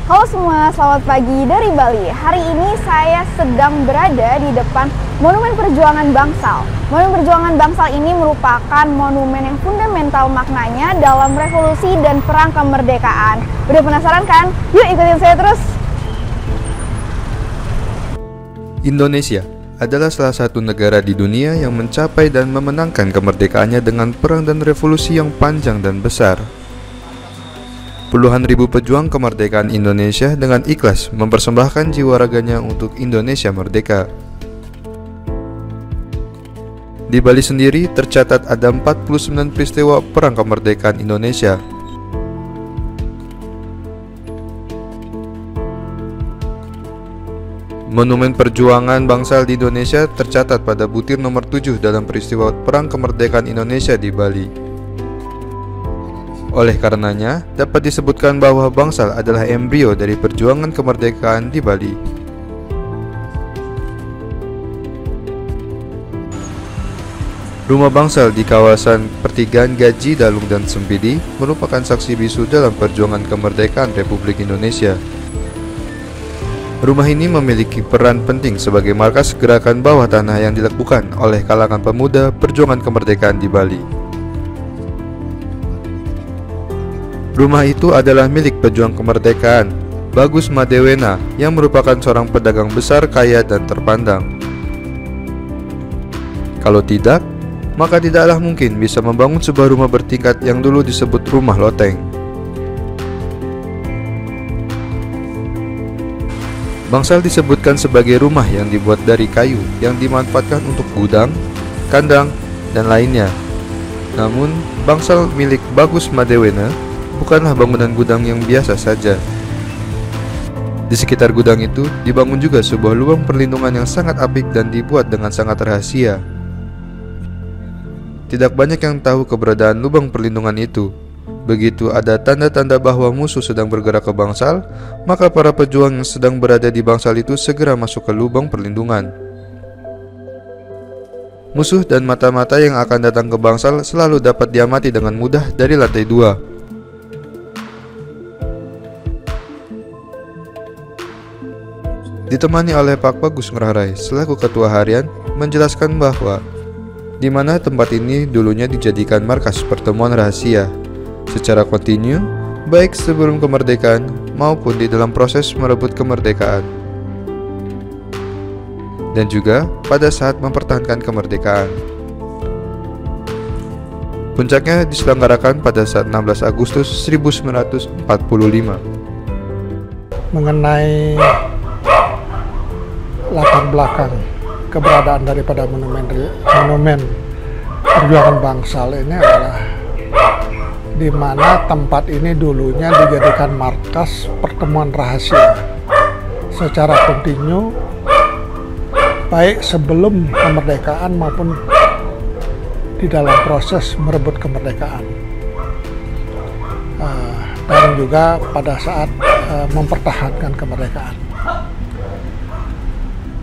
Halo semua, selamat pagi dari Bali. Hari ini saya sedang berada di depan Monumen Perjuangan Bangsal. Monumen Perjuangan Bangsal ini merupakan monumen yang fundamental maknanya dalam revolusi dan perang kemerdekaan. Udah penasaran kan? Yuk ikutin saya terus. Indonesia adalah salah satu negara di dunia yang mencapai dan memenangkan kemerdekaannya dengan perang dan revolusi yang panjang dan besar. Puluhan ribu pejuang kemerdekaan Indonesia dengan ikhlas mempersembahkan jiwa raganya untuk Indonesia merdeka. Di Bali sendiri tercatat ada 49 peristiwa perang kemerdekaan Indonesia. Monumen Perjuangan Bangsal di Indonesia tercatat pada butir nomor 7 dalam peristiwa perang kemerdekaan Indonesia di Bali. Oleh karenanya, dapat disebutkan bahwa Bangsal adalah embrio dari perjuangan kemerdekaan di Bali. Rumah Bangsal di kawasan pertigaan Gaji, Dalung, dan Sempidi merupakan saksi bisu dalam perjuangan kemerdekaan Republik Indonesia. Rumah ini memiliki peran penting sebagai markas gerakan bawah tanah yang dilakukan oleh kalangan pemuda perjuangan kemerdekaan di Bali. Rumah itu adalah milik pejuang kemerdekaan Bagus Madewena yang merupakan seorang pedagang besar, kaya, dan terpandang. Kalau tidak, maka tidaklah mungkin bisa membangun sebuah rumah bertingkat yang dulu disebut rumah loteng. Bangsal disebutkan sebagai rumah yang dibuat dari kayu yang dimanfaatkan untuk gudang, kandang, dan lainnya. Namun, Bangsal milik Bagus Madewena bukanlah bangunan gudang yang biasa saja. Di sekitar gudang itu dibangun juga sebuah lubang perlindungan yang sangat apik dan dibuat dengan sangat rahasia. Tidak banyak yang tahu keberadaan lubang perlindungan itu. Begitu ada tanda-tanda bahwa musuh sedang bergerak ke Bangsal, maka para pejuang yang sedang berada di Bangsal itu segera masuk ke lubang perlindungan. Musuh dan mata-mata yang akan datang ke Bangsal selalu dapat diamati dengan mudah dari lantai 2. Ditemani oleh Pak Bagus Ngurah Rai selaku ketua harian menjelaskan bahwa di mana tempat ini dulunya dijadikan markas pertemuan rahasia secara kontinu, baik sebelum kemerdekaan maupun di dalam proses merebut kemerdekaan, dan juga pada saat mempertahankan kemerdekaan. Puncaknya diselenggarakan pada saat 16 Agustus 1945. Mengenai latar belakang keberadaan daripada monumen Perjuangan Bangsal ini adalah di mana tempat ini dulunya dijadikan markas pertemuan rahasia secara kontinu baik sebelum kemerdekaan maupun di dalam proses merebut kemerdekaan, dan juga pada saat mempertahankan kemerdekaan.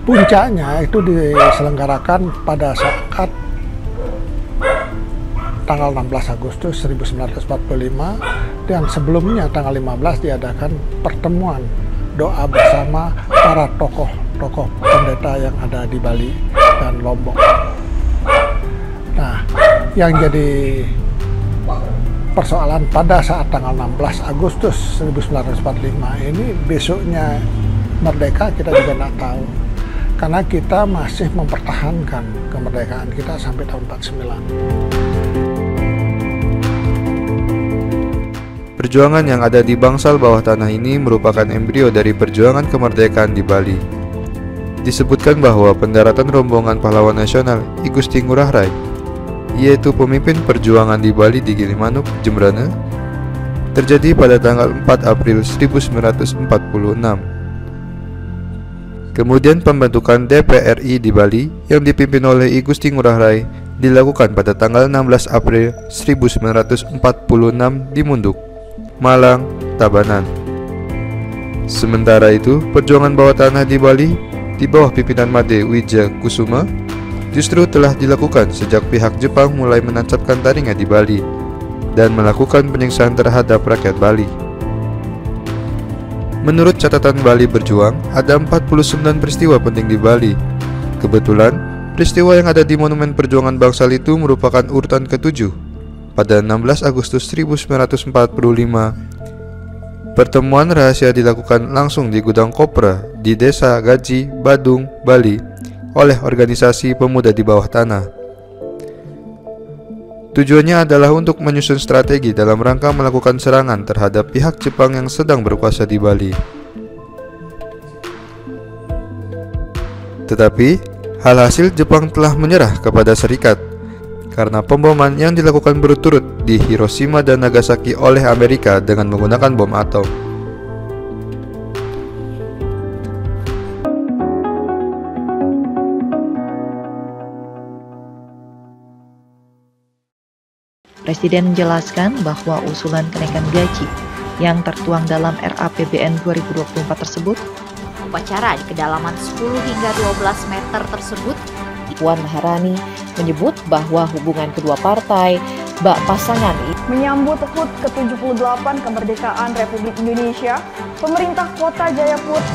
Puncaknya itu diselenggarakan pada saat tanggal 16 Agustus 1945 dan sebelumnya tanggal 15 diadakan pertemuan doa bersama para tokoh pendeta yang ada di Bali dan Lombok. Nah, yang jadi persoalan pada saat tanggal 16 Agustus 1945 ini besoknya merdeka kita juga tidak tahu. Karena kita masih mempertahankan kemerdekaan kita sampai tahun 49. Perjuangan yang ada di Bangsal bawah tanah ini merupakan embrio dari perjuangan kemerdekaan di Bali. Disebutkan bahwa pendaratan rombongan pahlawan nasional I Gusti Ngurah Rai, yaitu pemimpin perjuangan di Bali di Gilimanuk, Jembrana, terjadi pada tanggal 4 April 1946. Kemudian pembentukan DPRI di Bali yang dipimpin oleh I Gusti Ngurah Rai dilakukan pada tanggal 16 April 1946 di Munduk, Malang, Tabanan. Sementara itu, perjuangan bawah tanah di Bali di bawah pimpinan Made Widja Kusuma justru telah dilakukan sejak pihak Jepang mulai menancapkan taringnya di Bali dan melakukan penyiksaan terhadap rakyat Bali. Menurut catatan Bali Berjuang, ada 49 peristiwa penting di Bali. Kebetulan, peristiwa yang ada di Monumen Perjuangan Bangsal itu merupakan urutan ke-7. Pada 16 Agustus 1945, pertemuan rahasia dilakukan langsung di gudang kopra di Desa Gaji, Badung, Bali oleh organisasi pemuda di bawah tanah. Tujuannya adalah untuk menyusun strategi dalam rangka melakukan serangan terhadap pihak Jepang yang sedang berkuasa di Bali. Tetapi, hasil Jepang telah menyerah kepada Serikat karena pemboman yang dilakukan berturut di Hiroshima dan Nagasaki oleh Amerika dengan menggunakan bom atom. Presiden menjelaskan bahwa usulan kenaikan gaji yang tertuang dalam RAPBN 2024 tersebut, upacara di kedalaman 10 hingga 12 meter tersebut, Puan Maharani menyebut bahwa hubungan kedua partai, bak pasangan Menyambut HUT ke-78 kemerdekaan Republik Indonesia, pemerintah Kota Jayapura.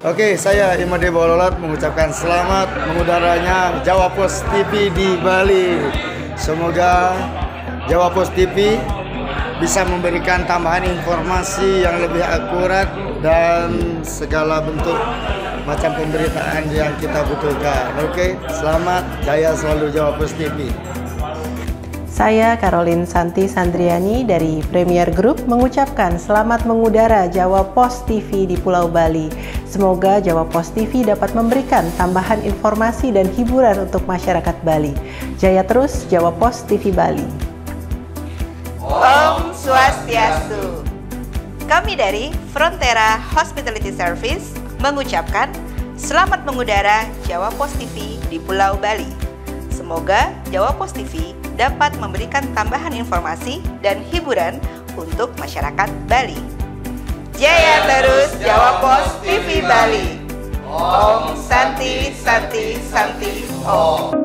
Oke, saya Imade Bololot mengucapkan selamat mengudaranya Jawa Post TV di Bali. Semoga Jawa Post TV bisa memberikan tambahan informasi yang lebih akurat dan segala bentuk macam pemberitaan yang kita butuhkan. Oke, selamat jaya selalu Jawa Post TV. Saya Caroline Santi Sandriani dari Premier Group mengucapkan selamat mengudara Jawa Post TV di Pulau Bali. Semoga Jawa Post TV dapat memberikan tambahan informasi dan hiburan untuk masyarakat Bali. Jaya terus Jawa Post TV Bali. Om Swastiastu. Kami dari Frontera Hospitality Service mengucapkan selamat mengudara Jawa Post TV di Pulau Bali. Semoga Jawa Post TV dapat memberikan tambahan informasi dan hiburan untuk masyarakat Bali. Jaya terus Jawa Post TV Bali. Om Santi Santi Santi Om.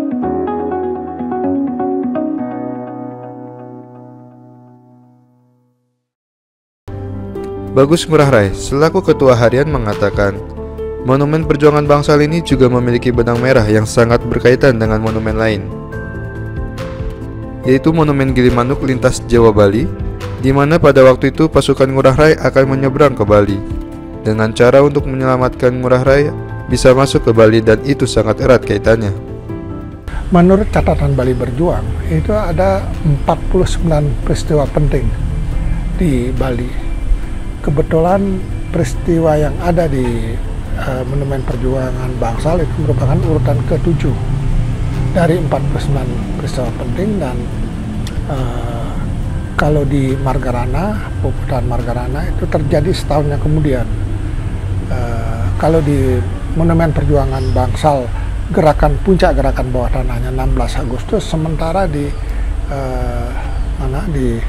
Bagus Ngurah Rai selaku Ketua Harian mengatakan, Monumen Perjuangan Bangsal ini juga memiliki benang merah yang sangat berkaitan dengan monumen lain, yaitu Monumen Gilimanuk lintas Jawa Bali, di mana pada waktu itu pasukan Ngurah Rai akan menyeberang ke Bali, dengan cara untuk menyelamatkan Ngurah Rai bisa masuk ke Bali, dan itu sangat erat kaitannya. Menurut catatan Bali Berjuang, itu ada 49 peristiwa penting di Bali. Kebetulan peristiwa yang ada di Monumen Perjuangan Bangsal itu merupakan urutan ke-7 dari 49 peristiwa penting, dan kalau di Margarana, Puputan Margarana itu terjadi setahunnya kemudian. Kalau di Monumen Perjuangan Bangsal, puncak gerakan bawah tanahnya 16 Agustus, sementara di di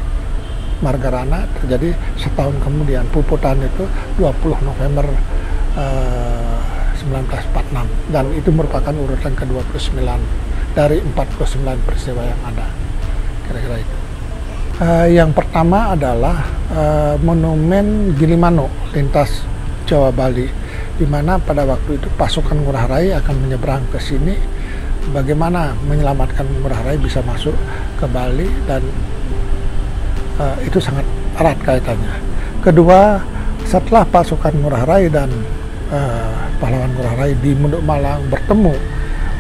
Margarana terjadi setahun kemudian. Puputan itu 20 November 1946, dan itu merupakan urutan ke-29 dari 49 peristiwa yang ada, kira-kira itu. Yang pertama adalah Monumen Gilimanuk lintas Jawa Bali, di mana pada waktu itu pasukan Ngurah Rai akan menyeberang ke sini. Bagaimana menyelamatkan Ngurah Rai bisa masuk ke Bali, dan itu sangat erat kaitannya. Kedua, setelah pasukan Ngurah Rai dan pahlawan Ngurah Rai di Munduk Malang bertemu,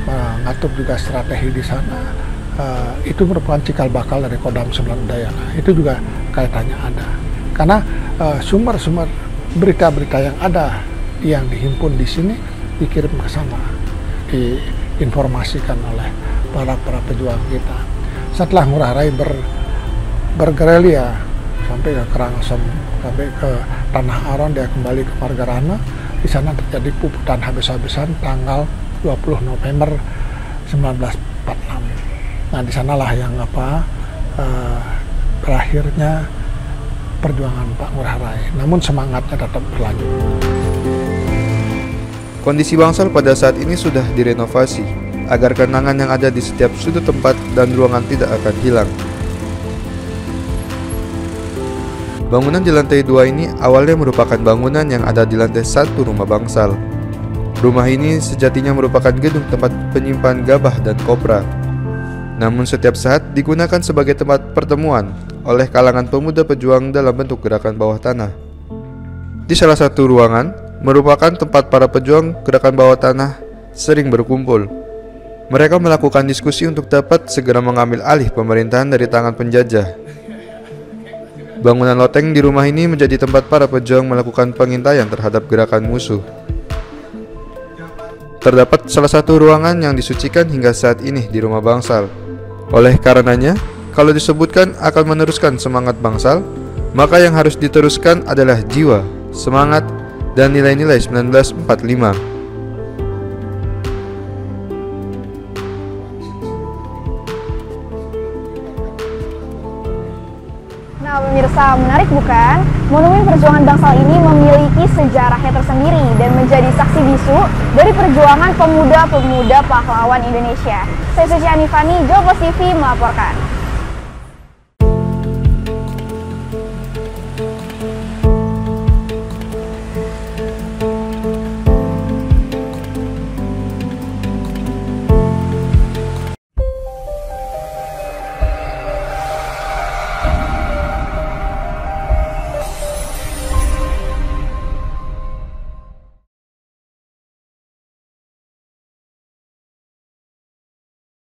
mengatur juga strategi di sana, itu merupakan cikal bakal dari Kodam 9 Udayana. Itu juga kaitannya ada, karena sumber-sumber berita-berita yang ada yang dihimpun di sini dikirim ke sana, diinformasikan oleh para pejuang kita. Setelah Ngurah Rai bergerilya sampai ke Karangasem, sampai ke Tanah Aron, dia kembali ke Margarana. Di sana terjadi puputan habis-habisan tanggal 20 November 1946. Nah, di sanalah yang berakhirnya perjuangan Pak Ngurah Rai. Namun semangatnya tetap berlanjut. Kondisi Bangsal pada saat ini sudah direnovasi agar kenangan yang ada di setiap sudut tempat dan ruangan tidak akan hilang. Bangunan di lantai 2 ini awalnya merupakan bangunan yang ada di lantai 1 rumah bangsal. Rumah ini sejatinya merupakan gedung tempat penyimpan gabah dan kopra. Namun setiap saat digunakan sebagai tempat pertemuan oleh kalangan pemuda pejuang dalam bentuk gerakan bawah tanah. Di salah satu ruangan merupakan tempat para pejuang gerakan bawah tanah sering berkumpul. Mereka melakukan diskusi untuk dapat segera mengambil alih pemerintahan dari tangan penjajah. Bangunan loteng di rumah ini menjadi tempat para pejuang melakukan pengintaian terhadap gerakan musuh. Terdapat salah satu ruangan yang disucikan hingga saat ini di rumah bangsal. Oleh karenanya, kalau disebutkan akan meneruskan semangat bangsal, maka yang harus diteruskan adalah jiwa, semangat, dan nilai-nilai 1945. Nah pemirsa, menarik bukan? Monumen Perjuangan Bangsal ini memiliki sejarahnya tersendiri dan menjadi saksi bisu dari perjuangan pemuda-pemuda pahlawan Indonesia. Saya Suci Anifani, Jawa Post TV melaporkan.